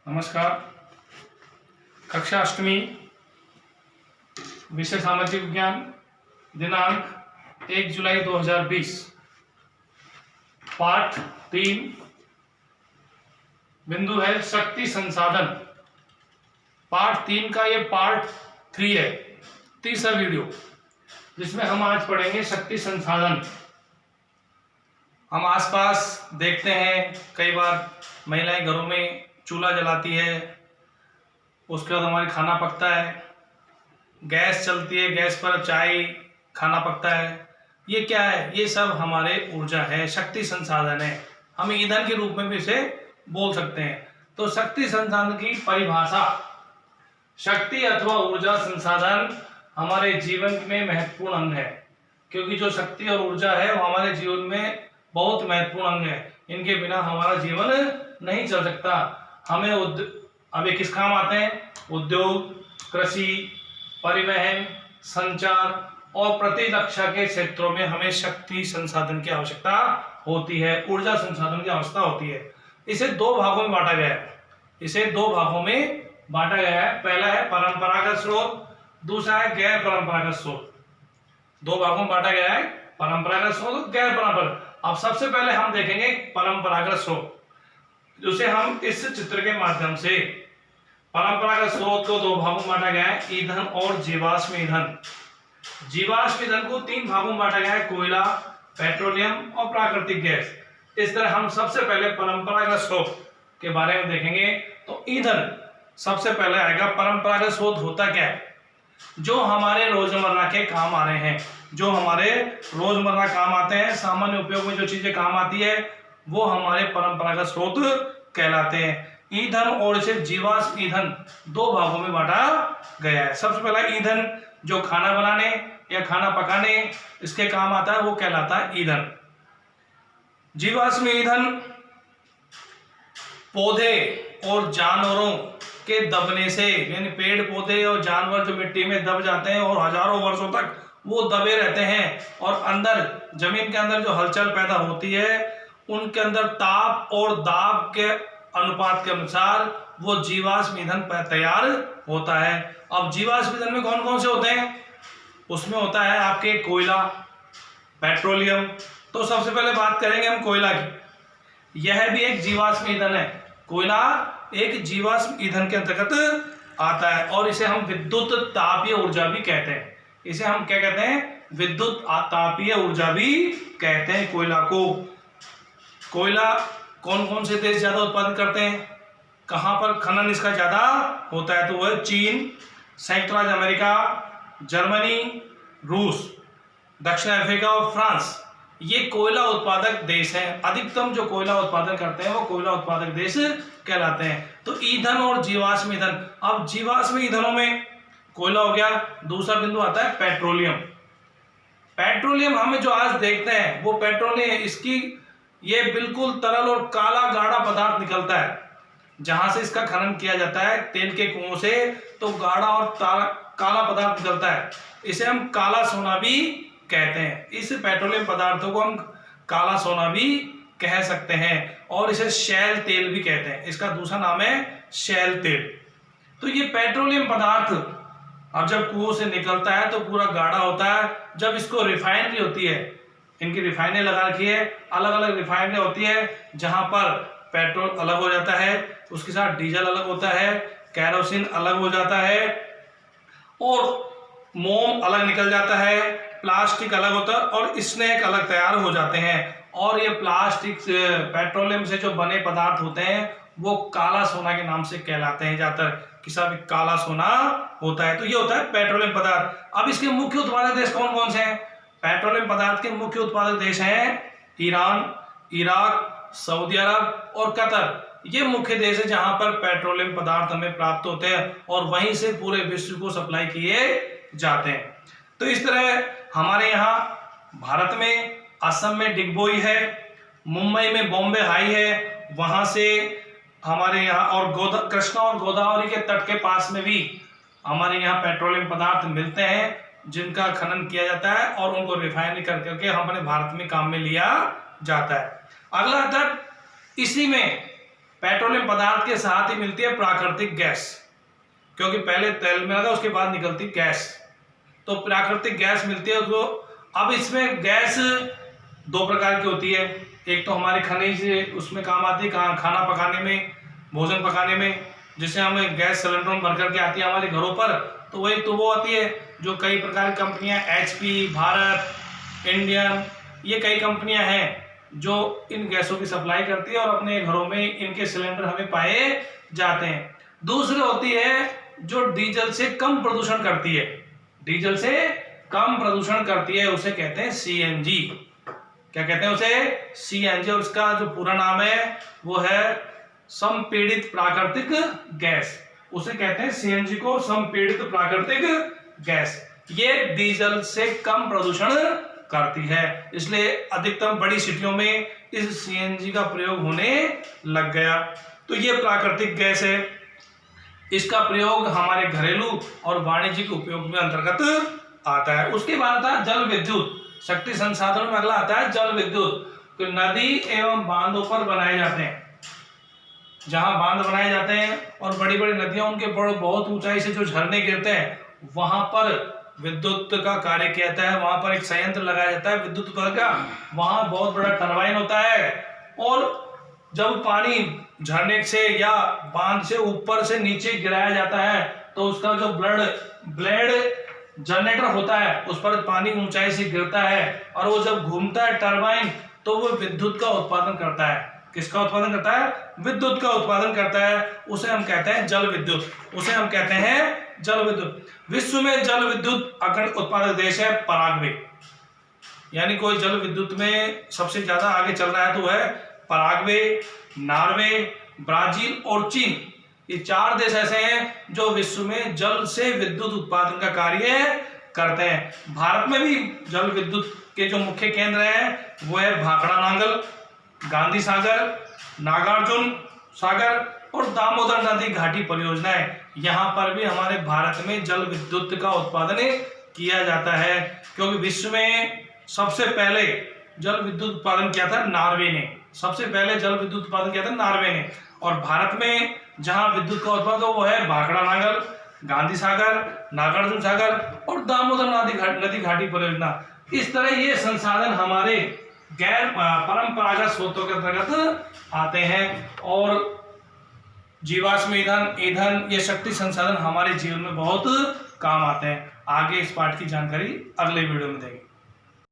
नमस्कार। कक्षा अष्टमी, विषय सामाजिक विज्ञान, दिनांक 1 जुलाई 2020, पाठ 3, बिंदु है शक्ति संसाधन। पाठ 3 का ये पार्ट 3 है, तीसरा वीडियो, जिसमें हम आज पढ़ेंगे शक्ति संसाधन। हम आसपास देखते हैं कई बार महिलाएं घरों में चूल्हा जलाती है, उसके बाद हमारे खाना पकता है, गैस चलती है, गैस पर चाय खाना पकता है। ये क्या है? ये सब हमारे ऊर्जा है, शक्ति संसाधन है। हम ईंधन के रूप में भी इसे बोल सकते हैं। तो शक्ति संसाधन की परिभाषा, शक्ति अथवा ऊर्जा संसाधन हमारे जीवन में महत्वपूर्ण अंग है, क्योंकि जो शक्ति और ऊर्जा है वो हमारे जीवन में बहुत महत्वपूर्ण अंग है। इनके बिना हमारा जीवन नहीं चल सकता। हमें अब ये किस काम आते हैं? उद्योग, कृषि, परिवहन, संचार और प्रतिरक्षा के क्षेत्रों में हमें शक्ति संसाधन की आवश्यकता होती है, ऊर्जा संसाधन की आवश्यकता होती है। इसे दो भागों में बांटा गया है। पहला है परंपरागत स्रोत, दूसरा है गैर परंपरागत स्रोत। दो भागों में बांटा गया है, परंपरागत स्रोत और गैर परंपरागत। अब सबसे पहले हम देखेंगे परंपरागत स्रोत, जिसे हम इस चित्र के माध्यम से, परंपरागत स्रोत को दो भागों में बांटा गया है, ईंधन और जीवाश्म ईंधन। जीवाश्म ईंधन को 3 भागों में बांटा गया है, कोयला, पेट्रोलियम और प्राकृतिक गैस। इस तरह हम सबसे पहले परंपरागत स्रोत के बारे में देखेंगे। तो ईंधन सबसे पहले आएगा। परंपरागत स्रोत होता क्या है? जो हमारे रोजमर्रा के काम आ रहे हैं, जो हमारे रोजमर्रा काम आते हैं, सामान्य उपयोग में जो चीजें काम आती है, वो हमारे परंपरागत स्रोत कहलाते हैं। ईंधन और इसे जीवाश्म ईंधन दो भागों में बांटा गया है। सबसे पहला ईंधन जो खाना बनाने या खाना पकाने इसके काम आता है, वो कहलाता है ईंधन। जीवाश्म ईंधन पौधे और जानवरों के दबने से, यानी पेड़ पौधे और जानवर जो मिट्टी में दब जाते हैं और हजारों वर्षों तक वो दबे रहते हैं, और अंदर जमीन के अंदर जो हलचल पैदा होती है, उनके अंदर ताप और दाब के अनुपात के अनुसार वो जीवाश्म ईंधन तैयार होता है। अब जीवाश्म ईंधन में कौन कौन से होते हैं? उसमें होता है आपके कोयला, पेट्रोलियम। तो सबसे पहले बात करेंगे हम कोयला की। यह भी एक जीवाश्म ईंधन है। कोयला एक जीवाश्म ईंधन के अंतर्गत आता है, और इसे हम विद्युत तापीय ऊर्जा भी कहते हैं। इसे हम क्या कहते हैं? विद्युत तापीय ऊर्जा भी कहते हैं कोयला को। कोयला कौन कौन से देश ज्यादा उत्पादन करते हैं? कहां पर खनन इसका ज्यादा होता है? तो वह चीन, संयुक्त राज्य अमेरिका, जर्मनी, रूस, दक्षिण अफ्रीका और फ्रांस। ये कोयला उत्पादक देश हैं। अधिकतम जो कोयला उत्पादन करते हैं वो कोयला उत्पादक देश कहलाते हैं। तो ईंधन और जीवाश्म ईंधन। अब जीवाश्म ईंधनों में कोयला हो गया। दूसरा बिंदु आता है पेट्रोलियम। पेट्रोलियम हमें जो आज देखते हैं वो पेट्रोलियम, इसकी ये बिल्कुल तरल और काला गाढ़ा पदार्थ निकलता है। जहां से इसका खनन किया जाता है तेल के कुओं से, तो गाढ़ा और काला पदार्थ निकलता है। इसे हम काला सोना भी कहते हैं। इस पेट्रोलियम पदार्थों को हम काला सोना भी कह सकते हैं, और इसे शैल तेल भी कहते हैं। इसका दूसरा नाम है शैल तेल। तो ये पेट्रोलियम पदार्थ अब जब कुओं से निकलता है तो पूरा गाढ़ा होता है। जब इसको रिफाइनरी होती है, इनकी रिफाइनरी लगा रखी है, अलग अलग रिफाइनरी होती है, जहां पर पेट्रोल अलग हो जाता है, उसके साथ डीजल अलग होता है, कैरोसिन अलग हो जाता है, और मोम अलग निकल जाता है, प्लास्टिक अलग होता है, और स्नैक अलग तैयार हो जाते हैं। और ये प्लास्टिक पेट्रोलियम से जो बने पदार्थ होते हैं वो काला सोना के नाम से कहलाते हैं। ज्यादातर किसी भी काला सोना होता है। तो ये होता है पेट्रोलियम पदार्थ। अब इसके मुख्य उत्पादक देश कौन कौन से हैं? पेट्रोलियम पदार्थ के मुख्य उत्पादक देश हैं ईरान, इराक, सऊदी अरब और कतर। ये मुख्य देश है जहां पर पेट्रोलियम पदार्थ हमें प्राप्त होते हैं, और वहीं से पूरे विश्व को सप्लाई किए जाते हैं। तो इस तरह हमारे यहाँ भारत में असम में डिगबोई है, मुंबई में बॉम्बे हाई है, वहां से हमारे यहाँ, और कृष्णा और गोदावरी के तट के पास में भी हमारे यहाँ पेट्रोलियम पदार्थ मिलते हैं, जिनका खनन किया जाता है और उनको रिफाइनरी करके हमारे भारत में काम में लिया जाता है। अगला तट, इसी में पेट्रोलियम पदार्थ के साथ ही मिलती है प्राकृतिक गैस, क्योंकि पहले तेल में लगा उसके बाद निकलती गैस, तो प्राकृतिक गैस मिलती है उसको। अब इसमें गैस दो प्रकार की होती है, एक तो हमारे खनिज उसमें काम आती है खाना पकाने में, भोजन पकाने में, जिसे हमें गैस सिलेंडर में भर करके आती है हमारे घरों पर, तो वही तो वो आती है जो कई प्रकार की कंपनियां HP, भारत, इंडियन, ये कई कंपनियां हैं जो इन गैसों की सप्लाई करती है और अपने घरों में इनके सिलेंडर हमें पाए जाते हैं। दूसरी होती है जो डीजल से कम प्रदूषण करती है, डीजल से कम प्रदूषण करती है, उसे कहते हैं CNG। क्या कहते हैं उसे? CNG। और उसका जो पूरा नाम है वो है संपीड़ित प्राकृतिक गैस, उसे कहते हैं CNG को, संपीड़ित प्राकृतिक गैस। ये डीजल से कम प्रदूषण करती है, इसलिए अधिकतम बड़ी सिटियों में इस CNG का प्रयोग होने लग गया। तो ये प्राकृतिक गैस है, इसका प्रयोग हमारे घरेलू और वाणिज्यिक उपयोग में अंतर्गत आता है। उसके बाद आता है जल विद्युत, शक्ति संसाधनों में अगला आता है जल विद्युत। तो नदी एवं बांधों पर बनाए जाते हैं, जहां बांध बनाए जाते हैं और बड़ी बड़ी नदियां उनके बहुत ऊंचाई से जो झरने गिरते हैं वहां पर विद्युत का कार्य किया जाता है। वहां पर एक संयंत्र लगाया जाता है विद्युत का, वहां बहुत बड़ा टरबाइन होता है, और जब पानी झरने से या बांध से ऊपर से नीचे गिराया जाता है तो उसका जो ब्लेड जनरेटर होता है उस पर पानी ऊंचाई से गिरता है और वो जब घूमता है टरबाइन तो वो विद्युत का उत्पादन करता है। किसका उत्पादन करता है? विद्युत का उत्पादन करता है। उसे हम कहते हैं जल विद्युत, उसे हम कहते हैं जल विद्युत। विश्व में जल विद्युत अग्रणी उत्पादक देश है पराग्वे, यानी कोई जल विद्युत में सबसे ज्यादा आगे चल रहा है तो है पराग्वे, नॉर्वे, ब्राजील और चीन। ये 4 देश ऐसे हैं जो विश्व में जल से विद्युत उत्पादन का कार्य करते हैं। भारत में भी जल विद्युत के जो मुख्य केंद्र हैं वो है भाखड़ा नांगल, गांधी सागर, नागार्जुन सागर और दामोदर नदी घाटी परियोजनाएं। यहाँ पर भी हमारे भारत में जल विद्युत का उत्पादन किया जाता है, क्योंकि विश्व में सबसे पहले जल विद्युत उत्पादन किया था नॉर्वे ने, सबसे पहले जल विद्युत उत्पादन किया था नॉर्वे ने। और भारत में जहां विद्युत का उत्पादन वो है भाखड़ा नांगल, गांधी सागर, नागार्जुन सागर और दामोदर नदी घाटी परियोजना। इस तरह ये संसाधन हमारे गैर परंपरागत स्रोतों के अंतर्गत आते हैं, और जीवाश्म ईंधन ये शक्ति संसाधन हमारे जीवन में बहुत काम आते हैं। आगे इस पाठ की जानकारी अगले वीडियो में देंगे।